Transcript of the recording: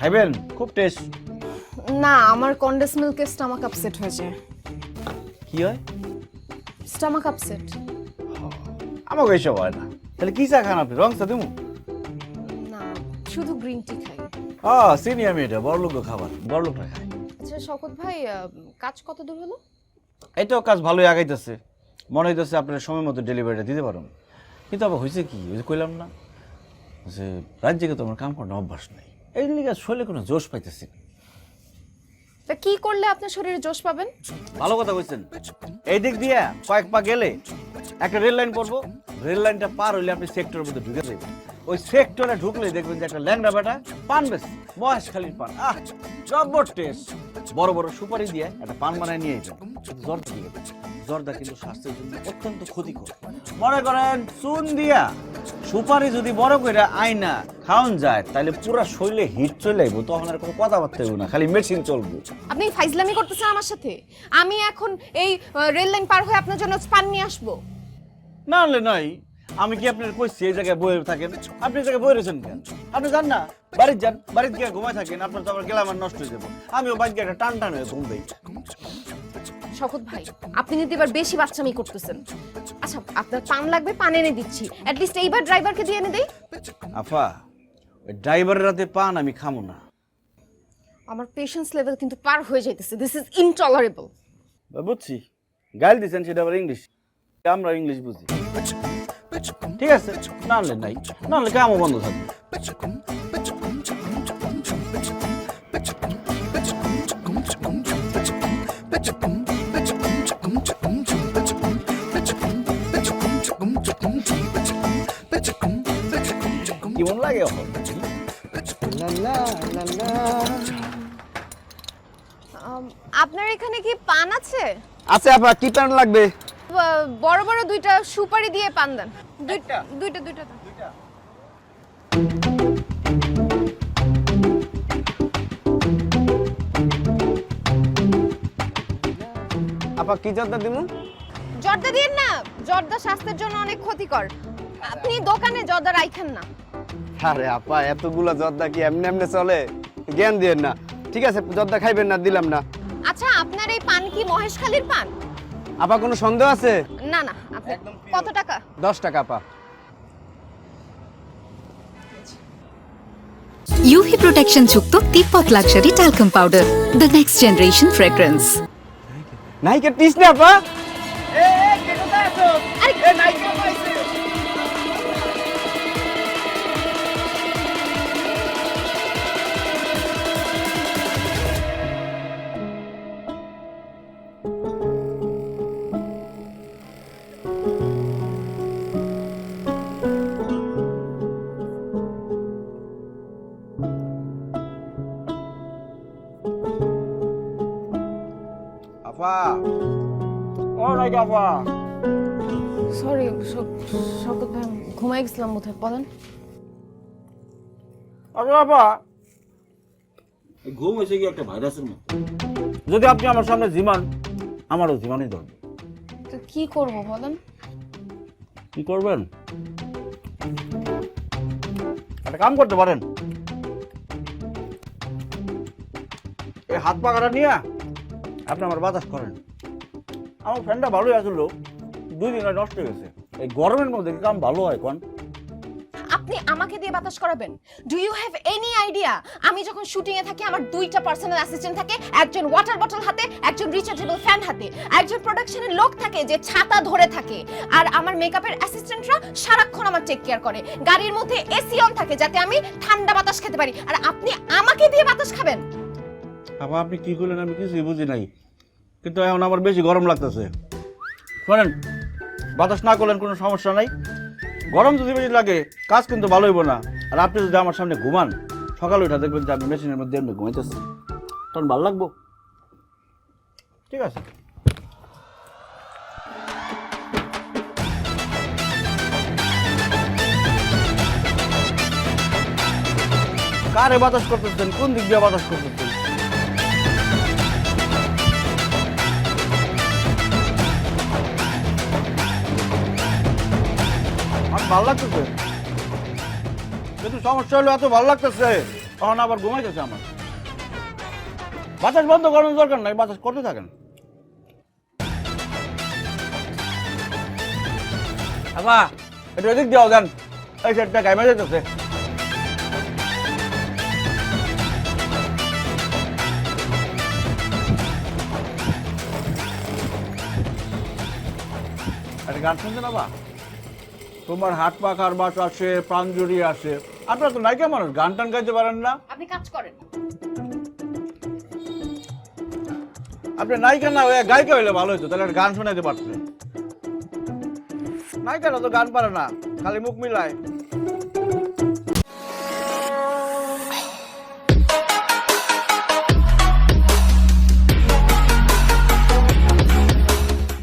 খাইবেন? খুব টেস্ট। না, আমার কন্ডেন্স মিল্কে স্টমাক আপসেট হয়েছে। কি হয়? Stomach upset. আমাকে এইসব হয় না। তাহলে কি চা খান আপনি? রং চা দিমু? না, শুধু গ্রিন টি খাই। চিনি আমি, এটা বড়লোক খাবার, বড়লোকরা খায়। আচ্ছা শওকত ভাই, কাজ কত দূর হলো? এইটাও কাজ ভালোই আগাইতেছে, মনে হইতেছে আপনার সময় মতো ডেলিভারিটা দিতে পারুন। কিন্তু আবার হয়েছে কি, ওই যে কইলাম না যে রাজ্যে তো আমার কাম করার অভ্যাস নাই, এই লিগে শরীরে কোনো জোশ পাইতেছি না। তা কি করলে আপনার শরীরে জোশ পাবেন? ভালো কথা কইছেন। এই দিক দিয়ে কয়েক পা গেলে একটা রেল লাইন পড়বো, রেল লাইনটা পার হইলে আপনি সেক্টরের মধ্যে ঢুকে যাবেন। ওই সেক্টরে ঢুকলে দেখবেন যে একটা ল্যাংড়া বেটা পান বেশ মহেশখালীর পান, জব্বর টেস্ট। বড় বড় সুপারি দিয়ে একটা পান বানায় নিয়ে যাবেন। জর্দা দিয়ে, জর্দা কিন্তু স্বাস্থ্যের জন্য অত্যন্ত ক্ষতিকর। মনে করেন চুন দিয়া সুপারি যদি বড় করে আয়না খাওয়ান যায়, তাহলে পুরা শরীরে হিট চলে আইব, তখন আর কোনো কথাবার্তা হইব না, খালি মেশিন চলবো। আপনি ফাইজলামি করতেছেন আমার সাথে? আমি এখন এই রেল লাইন পার হয়ে আপনার জন্য পান নিয়ে আসবো? না হলে নাই। আমি কি আপনার কইছি এই জায়গায় বইয়ে থাকেন? আপনি এই জায়গায় বইয়ে রয়েছেন কেন? আপনি যান না, বাড়িতে যান, বাড়িতে গিয়ে ঘুমায় থাকেন। আপনার তো আবার গেলে আমার নষ্ট হয়ে যাবো। আমিও বাড়িতে গিয়ে একটা টান টান হয়ে ঘুম দেই। শওকত ভাই, আপনি কিন্তু এবার বেশি বাচ্চামি করতেছেন। আচ্ছা, আপনার পান লাগবে, পান এনে দিচ্ছি। অ্যাটলিস্ট এইবার ড্রাইভারকে দিয়ে এনে দেই। আফা, ওই ড্রাইভারের রাতে পান আমি খামো না। আমার পেশেন্স লেভেল কিন্তু পার হয়ে যাইতেছে। This is intolerable. বুঝছি, গাইল দিচ্ছেন, সেটা আবার ইংলিশ, আমরা ইংলিশ বুঝি। ঠিক আছে, না হলে নাই, না হলে কামও বন্ধ থাকবে। কেমন লাগে এখন? আপনার এখানে কি পান আছে? আছে আপা, কি পান লাগবে? বড় বড় দুইটা সুপারি দিয়ে পান দেন। দুইটা দুইটা দেন। আপা কি জর্দা দিমু? জর্দা দিন না, জর্দা স্বাস্থ্যের জন্য অনেক ক্ষতিকর। আপনি দোকানে জর্দা রাইখেন না। আরে আপা, এতগুলা জর্দা কি এমনি এমনি চলে? জ্ঞান দিয়েন না। ঠিক আছে, জর্দা খাইবেন না, দিলাম না। আচ্ছা, আপনার এই পান কি মহেশখালীর পান? আপা কোনো সন্দেহ আছে? না না, আপনি কত টাকা? 10 টাকা আপা। UV protection যুক্ত তিব্বত luxury talcum powder, the next generation fragrance. নাইকে টিস না আপা। আপা, ও নাকি আপা? সরি শওকত ভাই, ঘুমাই গেছিলাম বোধহয়। বলেন। আরে আপা, এই ঘুম হয়েছে কি একটা ভাইরাসের মতো। যদি আপনি আমার সামনে জিমান, আমারও জিমানই ধরবে। তো কি করব বলেন? কি করবেন? একটা কাম করতে পারেন, এই হাত পাখাটা নিয়ে আপনি আমার বাতাস করেন। আমার ফ্যানটা ভালোই আসলো, 2 দিন আগে নষ্ট হয়ে গেছে। এই গরমের মধ্যে কি কাম ভালো হয় কোন? আপনি আমাকে দিয়ে বাতাস করাবেন? Do you have any idea আমি যখন শুটিং এ থাকি আমার 2টা পার্সোনাল অ্যাসিস্ট্যান্ট থাকে, একজন ওয়াটার বটল হাতে, একজন রিচার্জেবল ফ্যান হাতে, একজন প্রোডাকশনের লোক থাকে যে ছাতা ধরে থাকে, আর আমার মেকআপের অ্যাসিস্ট্যান্টরা সারাক্ষণ আমার টেক কেয়ার করে। গাড়ির মধ্যে এসি অন থাকে যাতে আমি ঠান্ডা বাতাস খেতে পারি, আর আপনি আমাকে দিয়ে বাতাস খাবেন? আপা আপনি কি করলেন আমি কিছুই বুঝি নাই, কিন্তু এখন আমার বেশি গরম লাগতেছে। শোনেন, বাতাস না করলেন কোনো সমস্যা নাই, গরম যদি বেশি লাগে কাজ কিন্তু ভালো হইব না। আর আপনি যদি আমার সামনে ঘুমান, সকালে উঠা দেখবেন যে আমি মেশিনের মধ্যে এমনি ঘুমাইতেছি, তখন ভালো লাগবো। ঠিক আছে, কারে বাতাস করতেছেন? কোন দিক দিয়ে বাতাস করতেছেন? আমার ভালো লাগতেছে, কিন্তু সমস্যা হলো এত ভালো লাগতেছে তখন আবার ঘুমাইতেছে আমার। বাতাস বন্ধ করানোর দরকার নাই, বাতাস করতে থাকেন। আপা একটু এদিক দিও দেন, এই সেটটা গাইমে যেতেছে। একটা গান শুনছেন আপা? তোমার হাত পাখার বাস আছে, প্রাণ জড়িয়ে আছে। আপনারা তো নায়িকা মানুষ, গান টান গাইতে পারেন না? আপনি কাজ করেন। আপনি নায়িকা না হয়ে গায়িকা হইলে ভালো হতো, তাহলে একটা গান শোনাইতে পারতেন। নায়িকারা তো গান পারে না, খালি মুখ মিলায়।